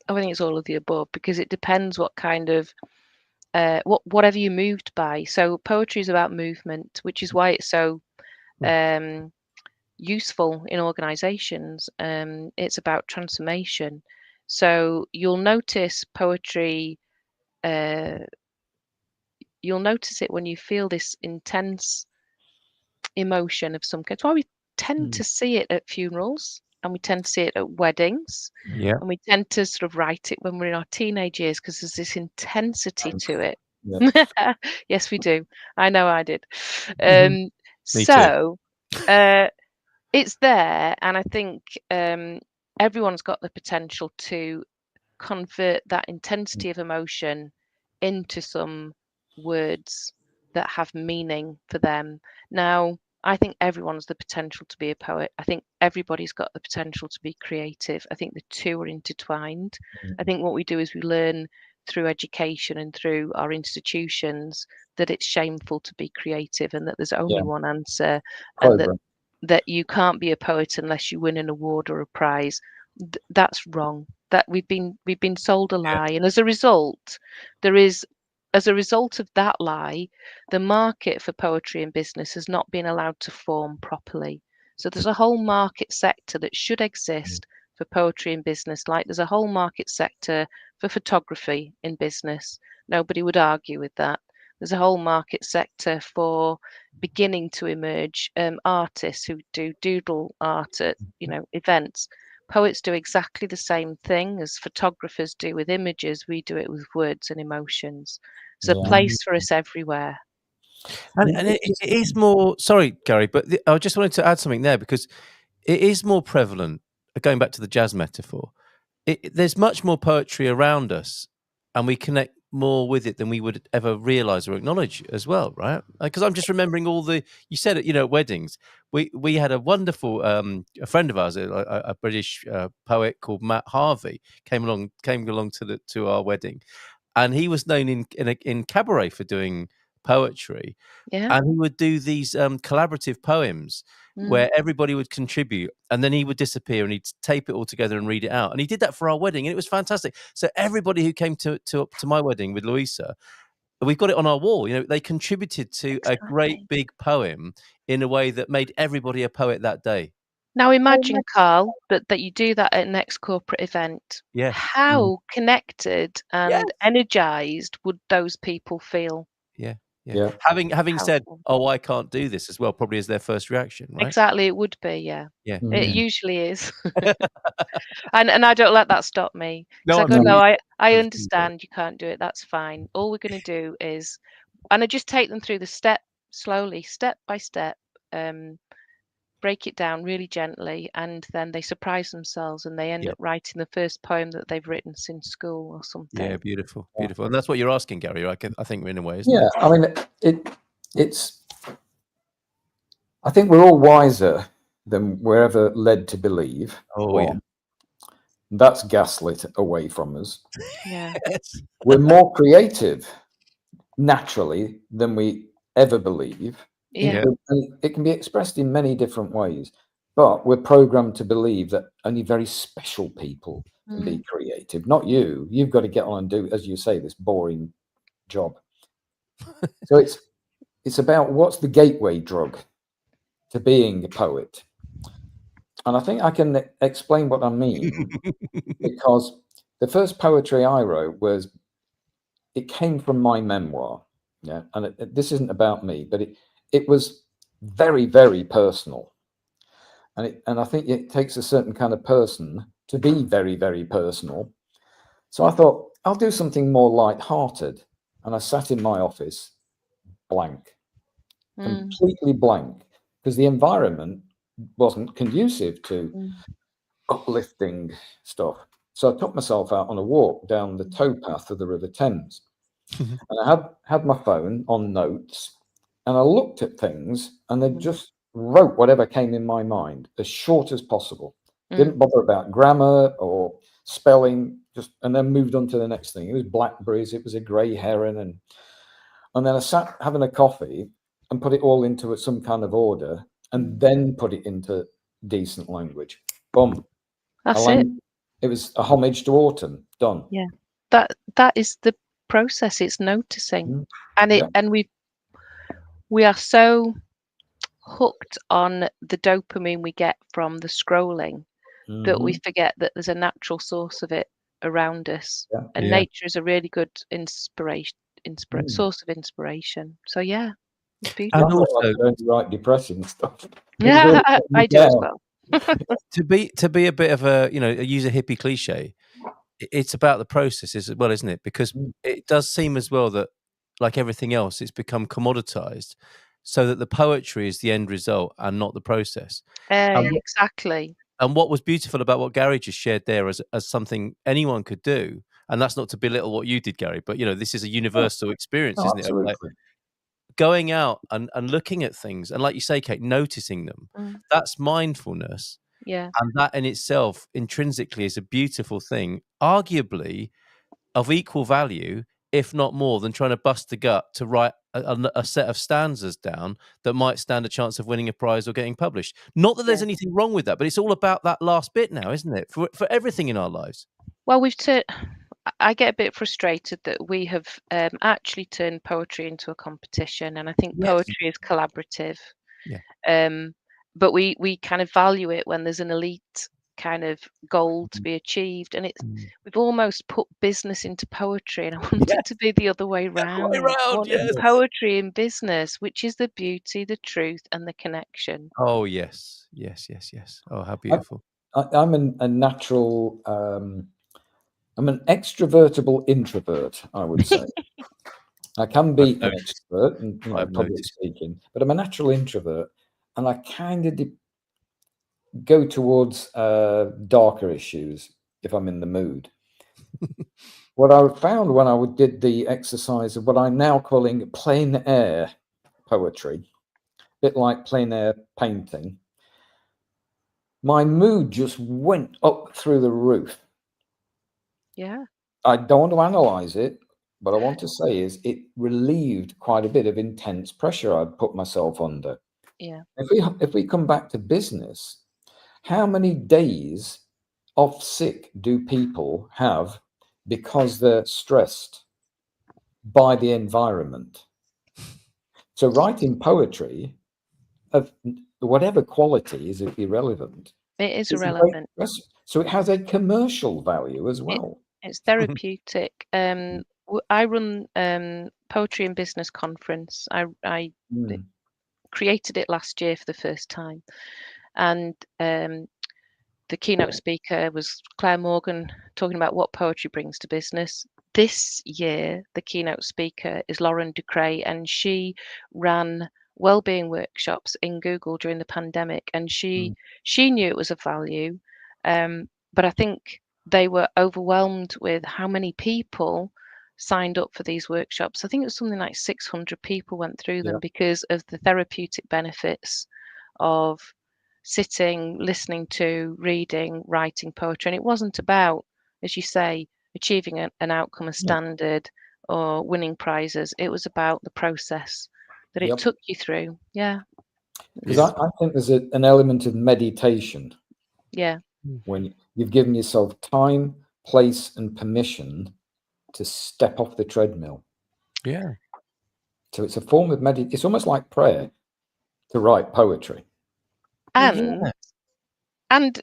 I think it's all of the above, because it depends what kind of whatever you're moved by. So poetry is about movement, which is why it's so useful in organizations. It's about transformation. So you'll notice poetry, you'll notice it when you feel this intense emotion of some kind. It's why we tend to see it at funerals, and we tend to see it at weddings, Yeah. and we tend to sort of write it when we're in our teenage years, because there's this intensity to it. Yeah. Yes, we do. I know I did. Me So it's there, and I think everyone's got the potential to convert that intensity of emotion into some words that have meaning for them. Now, I think everyone's the potential to be a poet. I think everybody's got the potential to be creative. I think the two are intertwined. I think what we do is we learn through education and through our institutions that it's shameful to be creative, and that there's only one answer, and that you can't be a poet unless you win an award or a prize. That's wrong. That we've been sold a lie, and as a result of that lie, the market for poetry and business has not been allowed to form properly. So there's a whole market sector that should exist for poetry and business, like there's a whole market sector for photography in business. Nobody would argue with that. There's a whole market sector for beginning to emerge artists who do doodle art at events. Poets do exactly the same thing as photographers do with images. We do it with words and emotions. There's a place for us everywhere. And it is more, sorry, Gary, but I just wanted to add something there, because it is more prevalent, going back to the jazz metaphor. There's much more poetry around us, and we connect more with it than we would ever realize or acknowledge as well, right? Because I'm just remembering you said it, at weddings. We had a wonderful, a friend of ours, a British poet called Matt Harvey, came along to our wedding, and he was known in cabaret for doing poetry. Yeah. And he would do these collaborative poems where everybody would contribute, and then he would disappear and he'd tape it all together and read it out. And he did that for our wedding, and it was fantastic. So everybody who came to my wedding with Louisa, we've got it on our wall. They contributed to a great big poem in a way that made everybody a poet that day. Now imagine, Carl, that you do that at an ex-corporate event. Yeah. How connected and energized would those people feel? Yeah. Having said, "Oh, I can't do this," as well, probably is their first reaction, right? Exactly, it would be, yeah. Yeah. It usually is. And I don't let that stop me. No, I go, no, I Absolutely. understand you can't do it. That's fine. All we're going to do is, and I just take them through the slowly, step by step, break it down really gently, and then they surprise themselves and they end up writing the first poem that they've written since school or something. Yeah, beautiful. And that's what you're asking, Gary. I think in a way, isn't it? Yeah, I mean, it's. I think we're all wiser than we're ever led to believe. Oh, yeah. That's gaslit away from us. Yeah. We're more creative naturally than we ever believe. Yeah. And it can be expressed in many different ways, but we're programmed to believe that only very special people can be creative, not you. You've got to get on and do, as you say, this boring job. So it's about what's the gateway drug to being a poet. And I think I can explain what I mean, because the first poetry I wrote it came from my memoir. Yeah. And this isn't about me, but it was very, very personal. And I think it takes a certain kind of person to be very, very personal. So I thought, I'll do something more light-hearted. And I sat in my office blank, completely blank, because the environment wasn't conducive to uplifting stuff. So I took myself out on a walk down the towpath of the River Thames, and I had my phone on notes, and I looked at things, and I just wrote whatever came in my mind as short as possible. Didn't bother about grammar or spelling, and then moved on to the next thing. It was blackberries, it was a grey heron, and then I sat having a coffee and put it all into some kind of order, and then put it into decent language. Boom. That's it. It was a homage to autumn. Done. Yeah, that is the process. It's noticing, and we are so hooked on the dopamine we get from the scrolling that we forget that there's a natural source of it around us, and nature is a really good source of inspiration. So yeah, it's beautiful. And also, I don't write depressing stuff. Yeah, I do as well. to be a bit of a use a hippie cliche, it's about the process as well, isn't it? Because it does seem as well that, like everything else, it's become commoditized, so that the poetry is the end result and not the process. Exactly. And what was beautiful about what Gary just shared there as something anyone could do, and that's not to belittle what you did, Gary, but this is a universal experience, isn't it? Like going out and looking at things, and like you say, Kate, noticing them. That's mindfulness. Yeah. And that in itself intrinsically is a beautiful thing, arguably of equal value, if not more, than trying to bust the gut to write a set of stanzas down that might stand a chance of winning a prize or getting published. Not that there's anything wrong with that, but it's all about that last bit now, isn't it? For everything in our lives. Well, I get a bit frustrated that we have actually turned poetry into a competition, and I think poetry is collaborative. Yeah. But we kind of value it when there's an elite kind of goal to be achieved, and we've almost put business into poetry, and I want it to be the other way around. Poetry in business, which is the beauty, the truth, and the connection. Oh yes. Oh, how beautiful. I'm a natural I'm an extrovertible introvert, I would say. I can be an extrovert and public speaking, but I'm a natural introvert, and I kind of go towards darker issues if I'm in the mood. What I found when I did the exercise of what I'm now calling plein air poetry, a bit like plein air painting, my mood just went up through the roof. Yeah. I don't want to analyze it. What I want to say is it relieved quite a bit of intense pressure I'd put myself under. Yeah. If we come back to business, how many days off sick do people have because they're stressed by the environment? So writing poetry of whatever quality is irrelevant. It is irrelevant. So it has a commercial value as well. It's therapeutic. I run Poetry and Business Conference. I created it last year for the first time, and the keynote speaker was Claire Morgan, talking about what poetry brings to business. This year, the keynote speaker is Lauren Ducray, and she ran wellbeing workshops in Google during the pandemic, and she knew it was of value, but I think they were overwhelmed with how many people signed up for these workshops. I think it was something like 600 people went through them because of the therapeutic benefits of sitting, listening to, reading, writing poetry. And it wasn't about, as you say, achieving an outcome, a standard, or winning prizes. It was about the process that it took you through. Yeah. Because I think there's an element of meditation. Yeah. When you've given yourself time, place, and permission to step off the treadmill. Yeah. So it's a form of meditation. It's almost like prayer to write poetry. And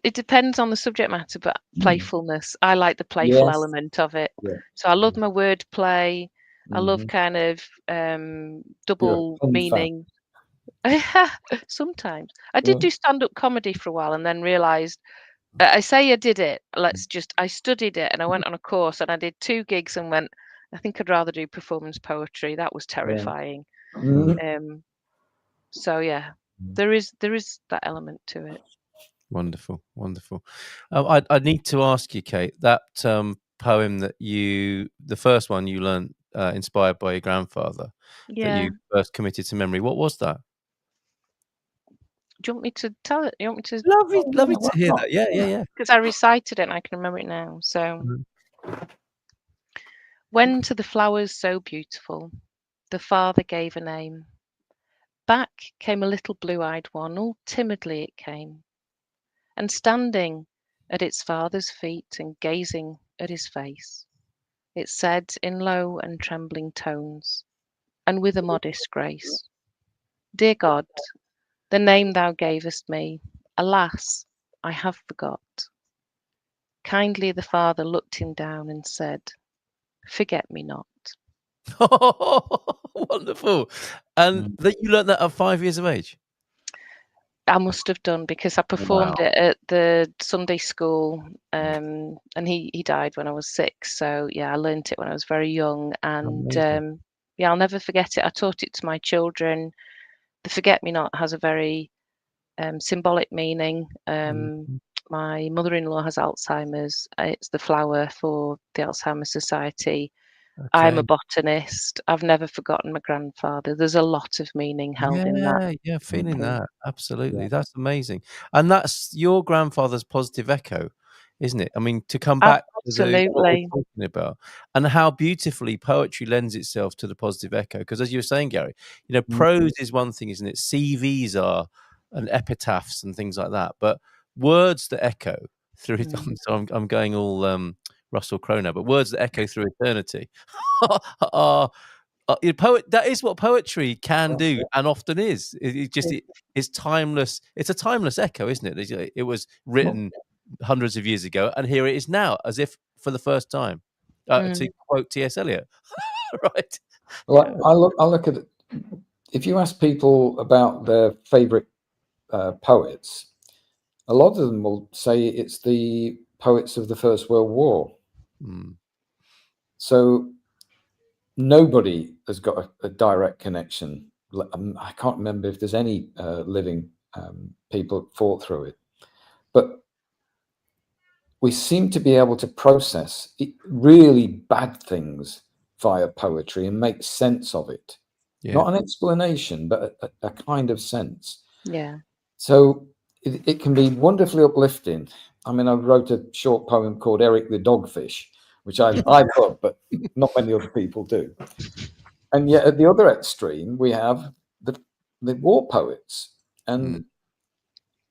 it depends on the subject matter, but playfulness. I like the playful element of it. Yeah. So I love my wordplay. I love kind of double meaning. Sometimes. I did do stand-up comedy for a while and then realised, I say I did it. I studied it and I went on a course and I did 2 gigs and went, I think I'd rather do performance poetry. That was terrifying. So yeah, there is that element to it. Wonderful, wonderful. I need to ask you, Kate, that poem that the first one you learned, inspired by your grandfather, that Yeah. you first committed to memory. What was that? Do you want me to tell it? You want me to? Lovely to hear that. Yeah. Because I recited it and I can remember it now. So, Mhm. when to the flowers so beautiful, the father gave a name. Back came a little blue-eyed one, all timidly it came, and standing at its father's feet and gazing at his face, it said in low and trembling tones, and with a modest grace, "Dear God, the name thou gavest me, alas, I have forgot." Kindly the father looked him down and said, "Forget me not." Wonderful. And that you learned that at 5 years of age? I must have done, because I performed Wow. it at the Sunday school, and he died when I was 6. So yeah, I learnt it when I was very young, and Amazing. yeah, I'll never forget it. I taught it to my children. The forget me not has a very symbolic meaning. Mhm. My mother-in-law has Alzheimer's. It's the flower for the Alzheimer's Society. I'm a Okay. botanist. I've never forgotten my grandfather. There's a lot of meaning held in that. Yeah, feeling Mm. that. Absolutely. Yeah. That's amazing. And that's your grandfather's positive echo, isn't it? I mean, to come back to what Absolutely. we're talking about and how beautifully poetry lends itself to the positive echo. Because as you were saying, Gary, prose is one thing, isn't it? CVs are and epitaphs and things like that. But words that echo through it, Mm. I'm going all Russell Crowe now, but words that echo through eternity are poet. That is what poetry can do, and often is. It's timeless. It's a timeless echo, isn't it? It was written hundreds of years ago, and here it is now, as if for the first time. To Mm. quote T.S. Eliot, right? Well, Yeah. I look at it. If you ask people about their favorite poets, a lot of them will say it's the poets of the First World War. Mm. So nobody has got a direct connection. I can't remember if there's any living people fought through it, but we seem to be able to process really bad things via poetry and make sense of it. Yeah. Not an explanation, but a kind of sense. Yeah. So it can be wonderfully uplifting. I mean, I wrote a short poem called Eric the Dogfish, which I love, but not many other people do. And yet at the other extreme, we have the war poets. And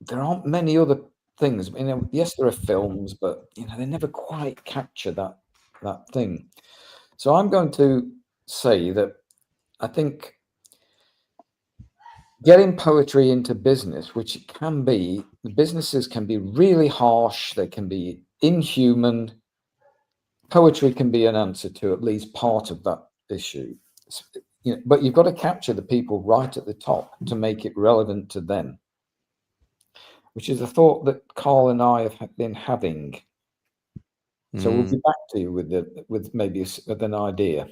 there aren't many other things. Yes, there are films, but they never quite capture that thing. So I'm going to say that I think getting poetry into business, which it can be, the businesses can be really harsh, they can be inhuman. Poetry can be an answer to at least part of that issue. But you've got to capture the people right at the top to make it relevant to them, which is a thought that Carl and I have been having. So we'll be back to you with maybe with an idea.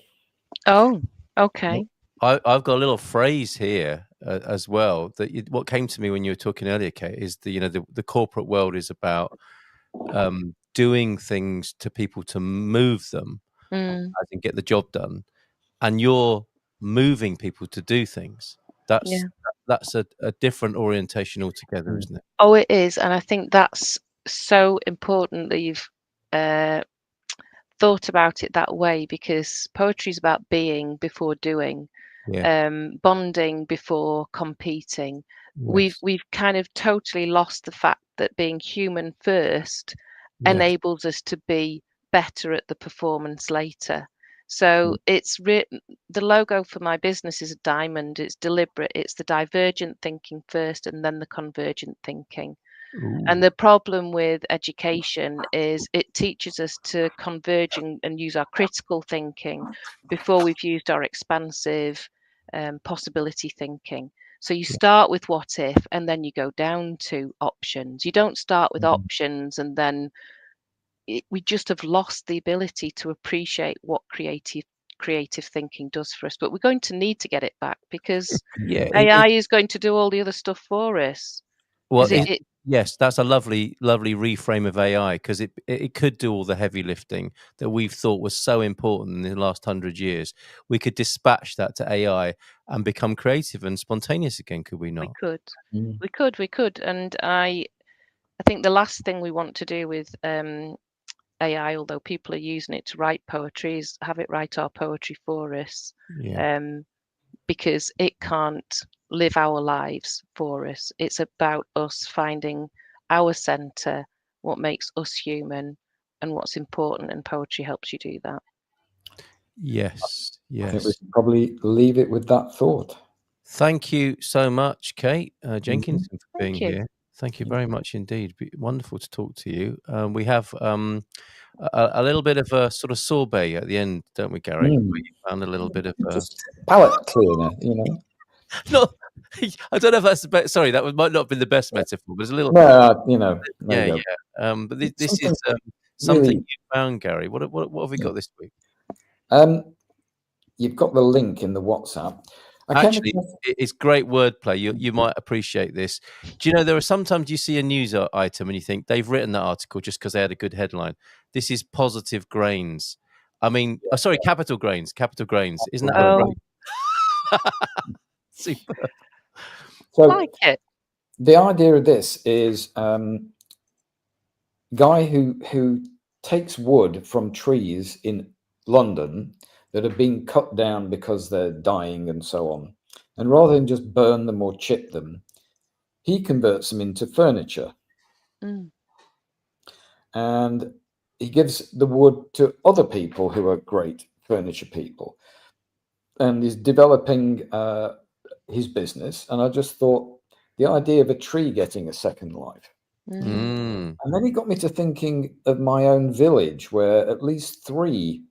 Oh, okay. I've got a little phrase here as well what came to me when you were talking earlier, Kate, is the corporate world is about doing things to people to move them, Mm. as in get the job done, and you're moving people to do things. That's Yeah. a different orientation altogether, isn't it? Oh, it is, and I think that's so important that you've thought about it that way, because poetry is about being before doing, Yeah. bonding before competing. Yes. We've kind of totally lost the fact that being human first Yes. enables us to be better at the performance later. So it's the logo for my business is a diamond. It's deliberate. It's the divergent thinking first and then the convergent thinking. And Ooh. the problem with education is it teaches us to converge and use our critical thinking before we've used our expansive possibility thinking. So you start with what if, and then you go down to options. You don't start with options and then we just have lost the ability to appreciate what creative thinking does for us. But we're going to need to get it back, because Yeah. AI is going to do all the other stuff for us. Well, Because it Yes, that's a lovely reframe of AI, because it could do all the heavy lifting that we've thought was so important in the last 100 years. We could dispatch that to AI and become creative and spontaneous again, could we We not? could. We could. And I think the last thing we want to do with AI, although people are using it to write poetry, is have it write our poetry for us. Yeah. Because it can't live our lives for us. It's about us finding our center, what makes us human, and what's important, and poetry helps you do that. Yes. I think we Yes. should probably leave it with that thought. Thank you so much, Kate Jenkinson, for Thank being you. here. Thank you very much indeed. Wonderful to talk to you. We have a little bit of a sort of sorbet at the end, don't we, Gary? Where you found a little bit of Just palate cleaner, no, I don't know if that's the best. Sorry, that might not have been the best metaphor, but it's a little. No, there Yeah, you yeah. go. But this is Something something really, you found, Gary. What have we got this week? You've got the link in the WhatsApp. Actually, it's great wordplay. You might appreciate this. Do you know, there are sometimes you see a news item and you think they've written that article just because they had a good headline. This is Positive Grains. I mean, sorry, Capital Grains. Capital Grains. Isn't that Oh, super? So like it. the idea of this is guy who takes wood from trees in London that have been cut down because they're dying and so on, and rather than just burn them or chip them, he converts them into furniture. And he gives the wood to other people who are great furniture people, and he's developing his business. And I just thought the idea of a tree getting a second life. And then it got me to thinking of my own village, where at least 3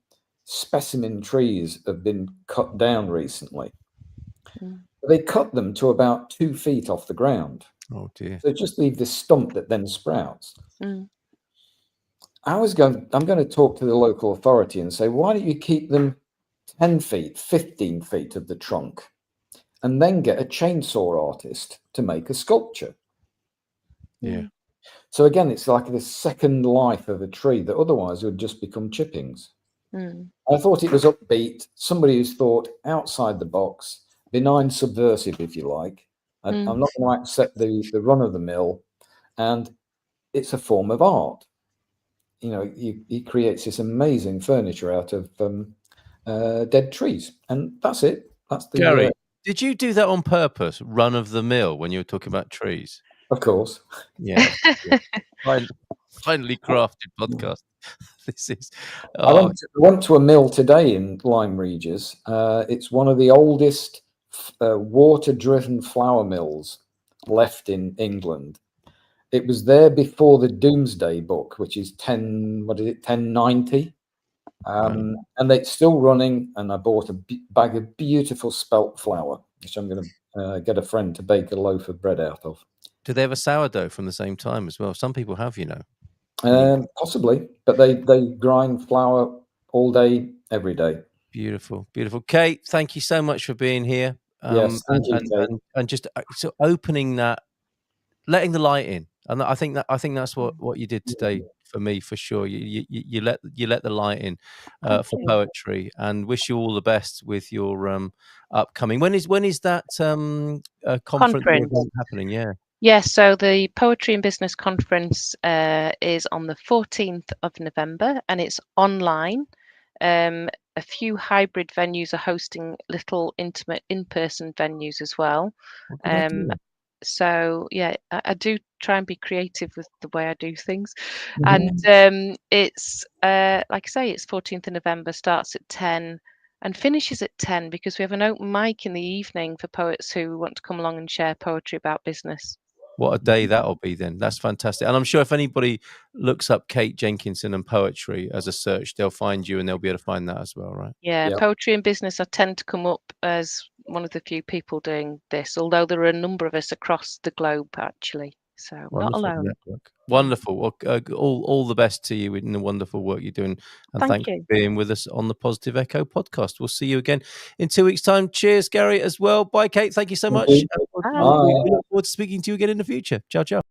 specimen trees have been cut down recently. They cut them to about 2 feet off the ground. Oh dear. So just leave this stump that then sprouts. I'm going to talk to the local authority and say, why don't you keep them 10 feet, 15 feet of the trunk, and then get a chainsaw artist to make a sculpture? Yeah. So again, it's like the second life of a tree that otherwise would just become chippings. I thought it was upbeat, somebody who's thought outside the box, benign, subversive, if you like. I'm not going to accept the run of the mill, and it's a form of art. He creates this amazing furniture out of dead trees, and that's it. That's the Gary, did you do that on purpose? Run of the mill when you were talking about trees? Of course. Yeah. Finally crafted podcast. This is. I went to a mill today in Lyme Regis. It's one of the oldest water-driven flour mills left in England. It was there before the Doomsday Book, which is 1090. And it's still running. And I bought a bag of beautiful spelt flour, which I'm going to get a friend to bake a loaf of bread out of. Do they have a sourdough from the same time as well? Some people have, Possibly, but they grind flour all day, every day. Beautiful, beautiful. Kate, thank you so much for being here. Yes, thank you, Kate. And just so opening that, letting the light in, and I think that's what you did today for me, for sure. You let the light in for poetry, and wish you all the best with your upcoming. When is that conference happening? Yeah. Yes, so the Poetry and Business Conference is on the 14th of November, and it's online. A few hybrid venues are hosting little intimate in-person venues as well. So yeah, I do try and be creative with the way I do things. And it's like I say, it's 14th of November, starts at 10 and finishes at 10, because we have an open mic in the evening for poets who want to come along and share poetry about business. What a day that'll be then. That's fantastic. And I'm sure if anybody looks up Kate Jenkinson and poetry as a search, they'll find you and they'll be able to find that as well, right? Yeah, Poetry and Business, I tend to come up as one of the few people doing this, although there are a number of us across the globe, actually. So not alone. Network. Wonderful. Well, all the best to you in the wonderful work you're doing. And thank you for being with us on the Positive Echo podcast. We'll see you again in 2 weeks' time. Cheers, Gary, as well. Bye, Kate. Thank you so much. We look forward to speaking to you again in the future. Ciao, ciao.